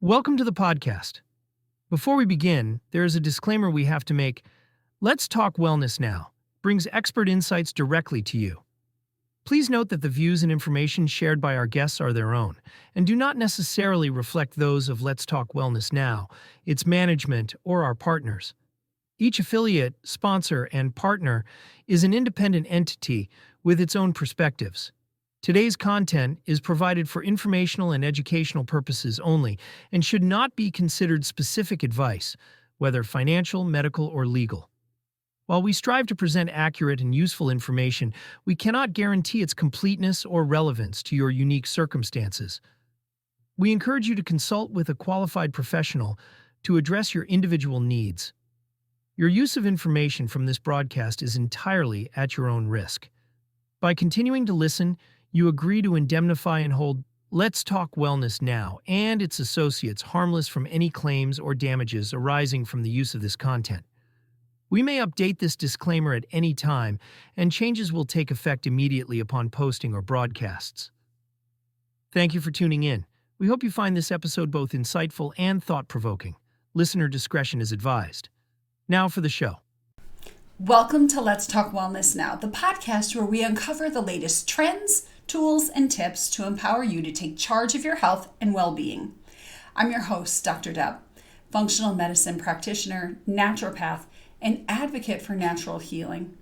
Welcome to the podcast. Before we begin, there is a disclaimer we have to make. Let's Talk Wellness Now brings expert insights directly to you. Please note that the views and information shared by our guests are their own and do not necessarily reflect those of Let's Talk Wellness Now, its management, or our partners. Each affiliate, sponsor, and partner is an independent entity with its own perspectives. Today's content is provided for informational and educational purposes only and should not be considered specific advice, whether financial, medical, or legal. While we strive to present accurate and useful information, we cannot guarantee its completeness or relevance to your unique circumstances. We encourage you to consult with a qualified professional to address your individual needs. Your use of information from this broadcast is entirely at your own risk. By continuing to listen, you agree to indemnify and hold Let's Talk Wellness Now and its associates harmless from any claims or damages arising from the use of this content. We may update this disclaimer at any time, and changes will take effect immediately upon posting or broadcasts. Thank you for tuning in. We hope you find this episode both insightful and thought-provoking. Listener discretion is advised. Now for the show. Welcome to Let's Talk Wellness Now, the podcast where we uncover the latest trends, tools, and tips to empower you to take charge of your health and well-being. I'm your host, Dr. Deb, functional medicine practitioner, naturopath, and advocate for natural healing.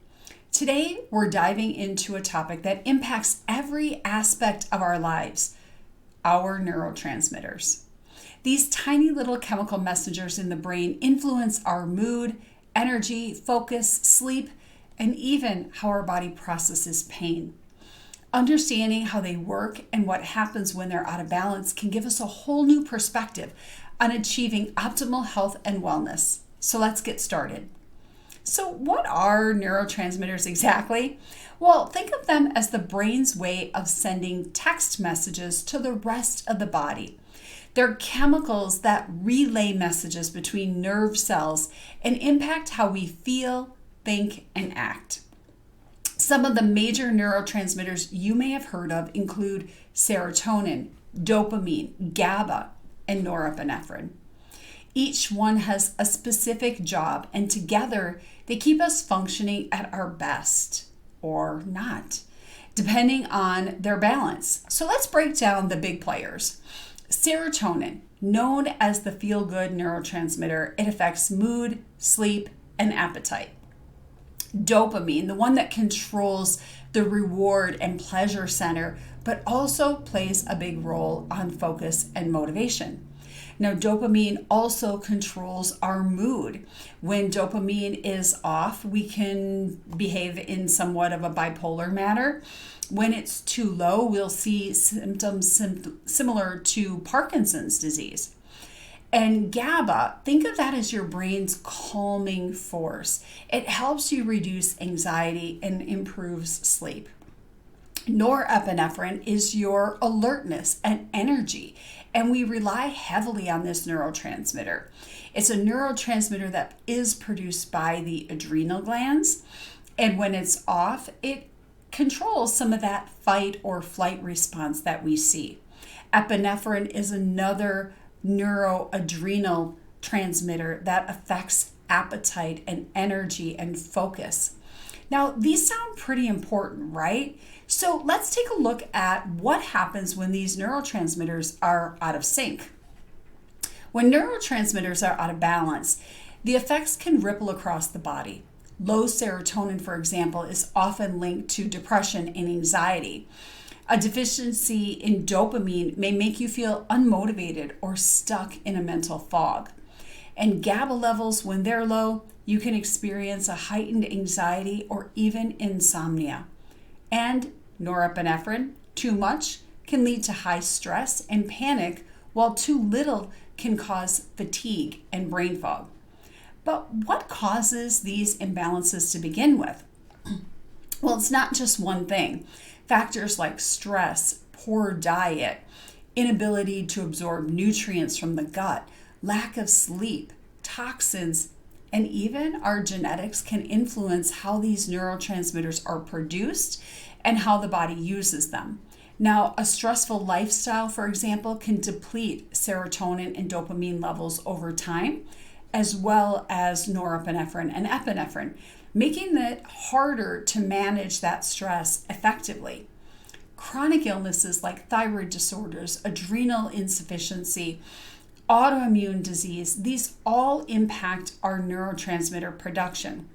Today, we're diving into a topic that impacts every aspect of our lives, our neurotransmitters. These tiny little chemical messengers in the brain influence our mood, energy, focus, sleep, and even how our body processes pain. Understanding how they work and what happens when they're out of balance can give us a whole new perspective on achieving optimal health and wellness. So let's get started. So what are neurotransmitters exactly? Well, think of them as the brain's way of sending text messages to the rest of the body. They're chemicals that relay messages between nerve cells and impact how we feel, think, and act. Some of the major neurotransmitters you may have heard of include serotonin, dopamine, GABA, and norepinephrine. Each one has a specific job, and together they keep us functioning at our best, or not, depending on their balance. So let's break down the big players. Serotonin, known as the feel-good neurotransmitter, it affects mood, sleep, and appetite. Dopamine, the one that controls the reward and pleasure center, but also plays a big role on focus and motivation. Now, dopamine also controls our mood. When dopamine is off, we can behave in somewhat of a bipolar manner. When it's too low, we'll see symptoms similar to Parkinson's disease. And GABA, think of that as your brain's calming force. It helps you reduce anxiety and improves sleep. Norepinephrine is your alertness and energy, and we rely heavily on this neurotransmitter. It's a neurotransmitter that is produced by the adrenal glands, and when it's off, it controls some of that fight or flight response that we see. Epinephrine is another neuroadrenal transmitter that affects appetite and energy and focus. Now, these sound pretty important, right? So let's take a look at what happens when these neurotransmitters are out of sync. When neurotransmitters are out of balance, the effects can ripple across the body. Low serotonin, for example, is often linked to depression and anxiety. A deficiency in dopamine may make you feel unmotivated or stuck in a mental fog. And GABA levels, when they're low, you can experience a heightened anxiety or even insomnia. And norepinephrine, too much, can lead to high stress and panic, while too little can cause fatigue and brain fog. But what causes these imbalances to begin with? Well, it's not just one thing. Factors like stress, poor diet, inability to absorb nutrients from the gut, lack of sleep, toxins, and even our genetics can influence how these neurotransmitters are produced and how the body uses them. Now, a stressful lifestyle, for example, can deplete serotonin and dopamine levels over time, as well as norepinephrine and epinephrine, making it harder to manage that stress effectively. Chronic illnesses like thyroid disorders, adrenal insufficiency, autoimmune disease, these all impact our neurotransmitter production.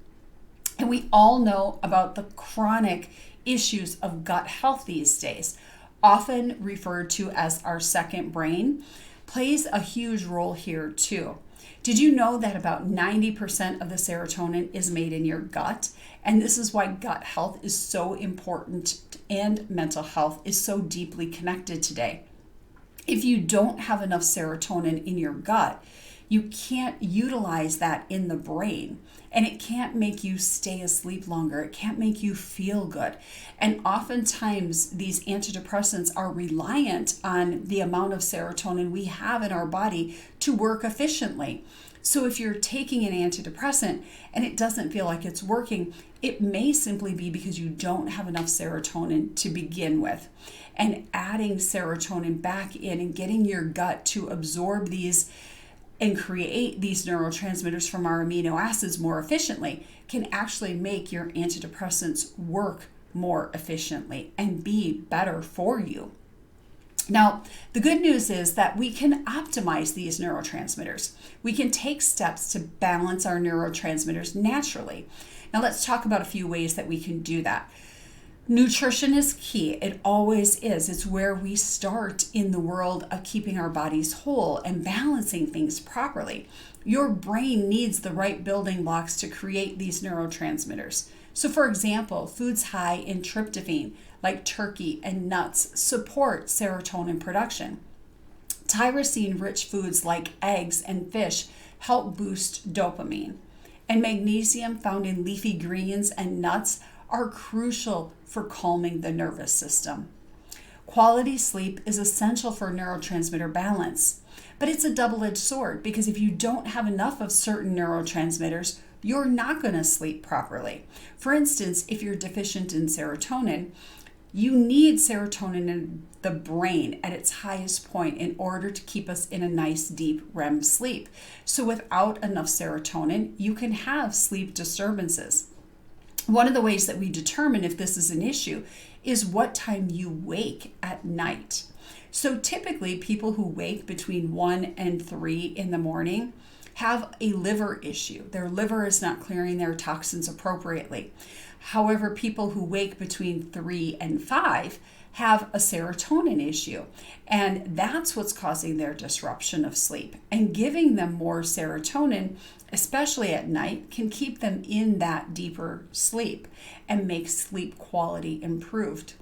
And we all know about the chronic issues of gut health these days, often referred to as our second brain, plays a huge role here too. Did you know that about 90% of the serotonin is made in your gut? And this is why gut health is so important and mental health is so deeply connected today. If you don't have enough serotonin in your gut, you can't utilize that in the brain, and it can't make you stay asleep longer. It can't make you feel good. And oftentimes these antidepressants are reliant on the amount of serotonin we have in our body to work efficiently. So if you're taking an antidepressant and it doesn't feel like it's working, it may simply be because you don't have enough serotonin to begin with. And adding serotonin back in and getting your gut to absorb these and create these neurotransmitters from our amino acids more efficiently can actually make your antidepressants work more efficiently and be better for you. Now, the good news is that we can optimize these neurotransmitters. We can take steps to balance our neurotransmitters naturally. Now, let's talk about a few ways that we can do that. Nutrition is key. It always is. It's where we start in the world of keeping our bodies whole and balancing things properly. Your brain needs the right building blocks to create these neurotransmitters. So, for example, foods high in tryptophan, like turkey and nuts, support serotonin production. Tyrosine-rich foods like eggs and fish help boost dopamine. And magnesium found in leafy greens and nuts are crucial for calming the nervous system. Quality sleep is essential for neurotransmitter balance, but it's a double-edged sword because if you don't have enough of certain neurotransmitters, you're not going to sleep properly. For instance, if you're deficient in serotonin, you need serotonin in the brain at its highest point in order to keep us in a nice deep REM sleep. So without enough serotonin, you can have sleep disturbances. One of the ways that we determine if this is an issue is what time you wake at night. So typically people who wake between 1 and 3 in the morning have a liver issue. Their liver is not clearing their toxins appropriately. However, people who wake between 3 and 5 have a serotonin issue, and that's what's causing their disruption of sleep. And giving them more serotonin, especially at night, can keep them in that deeper sleep and make sleep quality improved.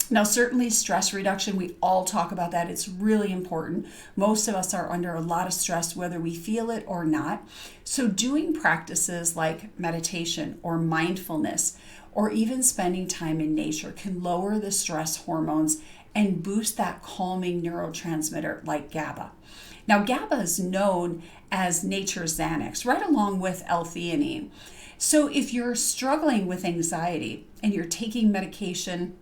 Now, certainly stress reduction, we all talk about that. It's really important. Most of us are under a lot of stress, whether we feel it or not. So doing practices like meditation or mindfulness, or even spending time in nature can lower the stress hormones and boost that calming neurotransmitter like GABA. Now, GABA is known as nature's Xanax, right along with L-theanine. So if you're struggling with anxiety and you're taking medication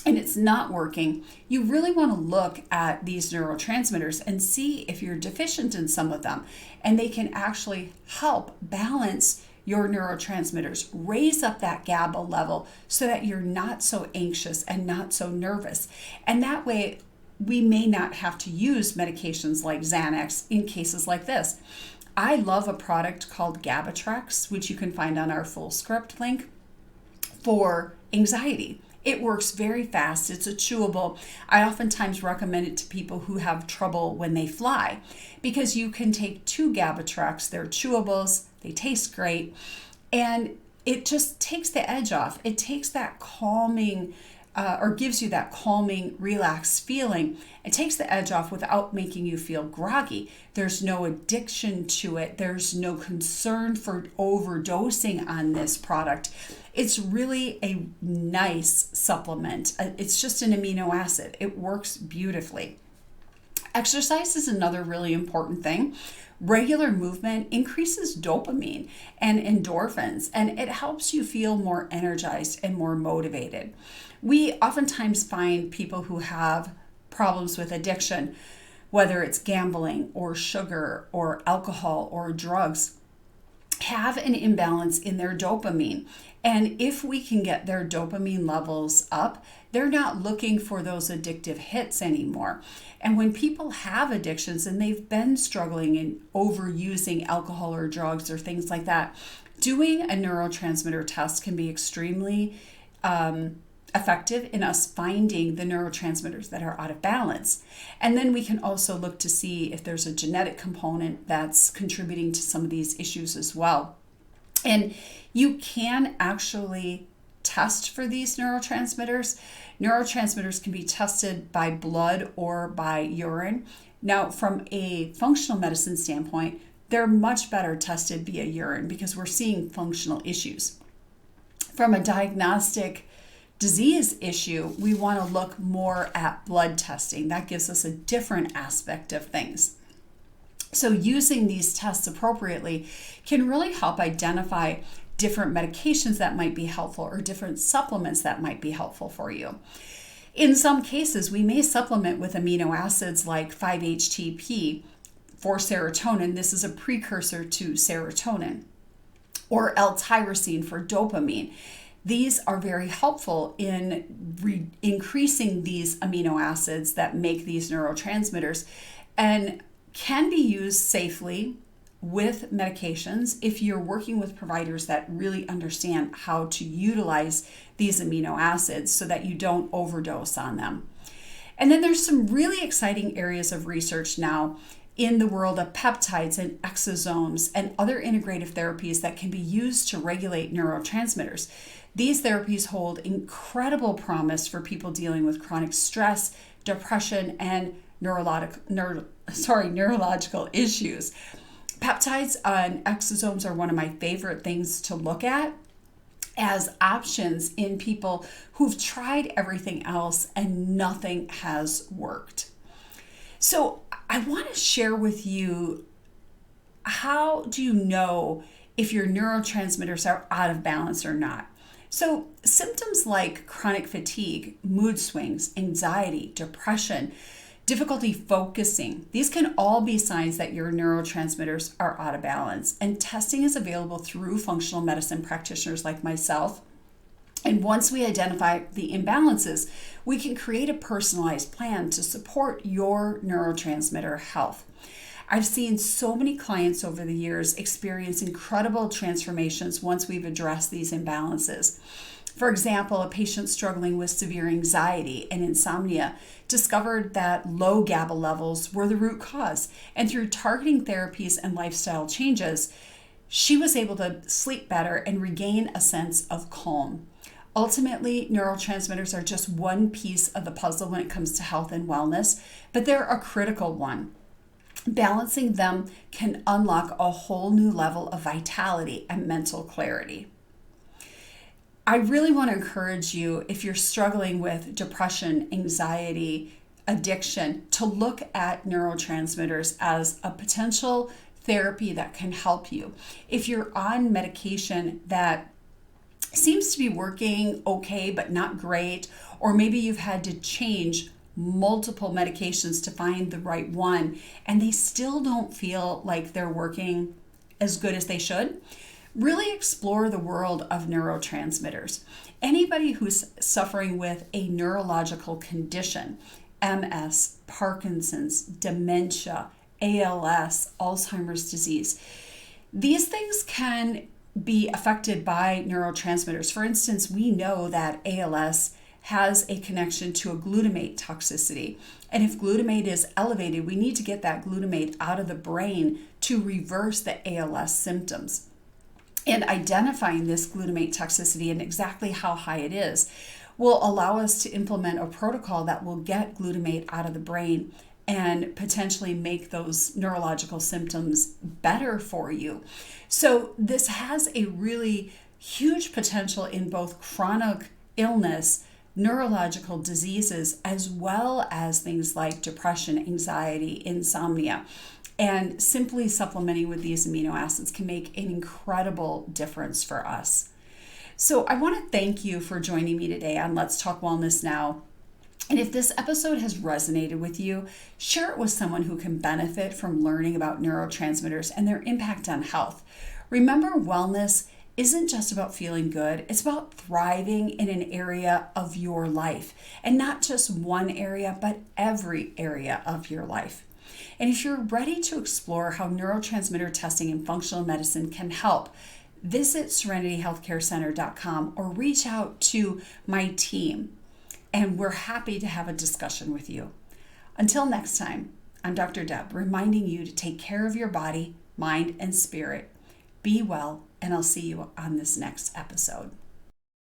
and it's not working, you really want to look at these neurotransmitters and see if you're deficient in some of them. And they can actually help balance your neurotransmitters, raise up that GABA level so that you're not so anxious and not so nervous. And that way, we may not have to use medications like Xanax in cases like this. I love a product called GABAtrex, which you can find on our full script link, for anxiety. It works very fast. It's a chewable. I oftentimes recommend it to people who have trouble when they fly because you can take 2 GABAtrex. They're chewables. They taste great. And it just takes the edge off. It takes that calming or gives you that calming, relaxed feeling. It takes the edge off without making you feel groggy. There's no addiction to it. There's no concern for overdosing on this product. It's really a nice supplement. It's just an amino acid. It works beautifully. Exercise is another really important thing. Regular movement increases dopamine and endorphins, and it helps you feel more energized and more motivated. We oftentimes find people who have problems with addiction, whether it's gambling or sugar or alcohol or drugs, have an imbalance in their dopamine. And if we can get their dopamine levels up, they're not looking for those addictive hits anymore. And when people have addictions and they've been struggling and overusing alcohol or drugs or things like that, doing a neurotransmitter test can be extremely effective in us finding the neurotransmitters that are out of balance. And then we can also look to see if there's a genetic component that's contributing to some of these issues as well. And you can actually test for these neurotransmitters. Neurotransmitters can be tested by blood or by urine. Now, from a functional medicine standpoint, they're much better tested via urine because we're seeing functional issues. From a diagnostic disease issue, we want to look more at blood testing. That gives us a different aspect of things. So using these tests appropriately can really help identify different medications that might be helpful or different supplements that might be helpful for you. In some cases, we may supplement with amino acids like 5-HTP for serotonin. This is a precursor to serotonin, or L-tyrosine for dopamine. These are very helpful in increasing these amino acids that make these neurotransmitters and can be used safely with medications if you're working with providers that really understand how to utilize these amino acids so that you don't overdose on them. And then there's some really exciting areas of research now in the world of peptides and exosomes and other integrative therapies that can be used to regulate neurotransmitters. These therapies hold incredible promise for people dealing with chronic stress, depression, and neurological issues. Peptides and exosomes are one of my favorite things to look at as options in people who've tried everything else and nothing has worked. So I want to share with you, how do you know if your neurotransmitters are out of balance or not? So symptoms like chronic fatigue, mood swings, anxiety, depression, difficulty focusing, these can all be signs that your neurotransmitters are out of balance. And testing is available through functional medicine practitioners like myself. And once we identify the imbalances, we can create a personalized plan to support your neurotransmitter health. I've seen so many clients over the years experience incredible transformations once we've addressed these imbalances. For example, a patient struggling with severe anxiety and insomnia discovered that low GABA levels were the root cause. And through targeting therapies and lifestyle changes, she was able to sleep better and regain a sense of calm. Ultimately, neurotransmitters are just one piece of the puzzle when it comes to health and wellness, but they're a critical one. Balancing them can unlock a whole new level of vitality and mental clarity. I really want to encourage you, if you're struggling with depression, anxiety, addiction, to look at neurotransmitters as a potential therapy that can help you. If you're on medication that seems to be working okay but not great, or maybe you've had to change multiple medications to find the right one and they still don't feel like they're working as good as they should, really explore the world of neurotransmitters. Anybody who's suffering with a neurological condition, MS, Parkinson's, dementia, ALS, Alzheimer's disease, these things can be affected by neurotransmitters. For instance, we know that ALS has a connection to a glutamate toxicity. And if glutamate is elevated, we need to get that glutamate out of the brain to reverse the ALS symptoms. And identifying this glutamate toxicity and exactly how high it is will allow us to implement a protocol that will get glutamate out of the brain and potentially make those neurological symptoms better for you. So this has a really huge potential in both chronic illness neurological diseases, as well as things like depression, anxiety, insomnia. And simply supplementing with these amino acids can make an incredible difference for us. So I want to thank you for joining me today on Let's Talk Wellness Now. And if this episode has resonated with you, share it with someone who can benefit from learning about neurotransmitters and their impact on health. Remember, wellness isn't just about feeling good, it's about thriving in an area of your life. And not just one area, but every area of your life. And if you're ready to explore how neurotransmitter testing in functional medicine can help, visit serenityhealthcarecenter.com or reach out to my team, and we're happy to have a discussion with you. Until next time, I'm Dr. Deb, reminding you to take care of your body, mind, and spirit. Be well, and I'll see you on this next episode.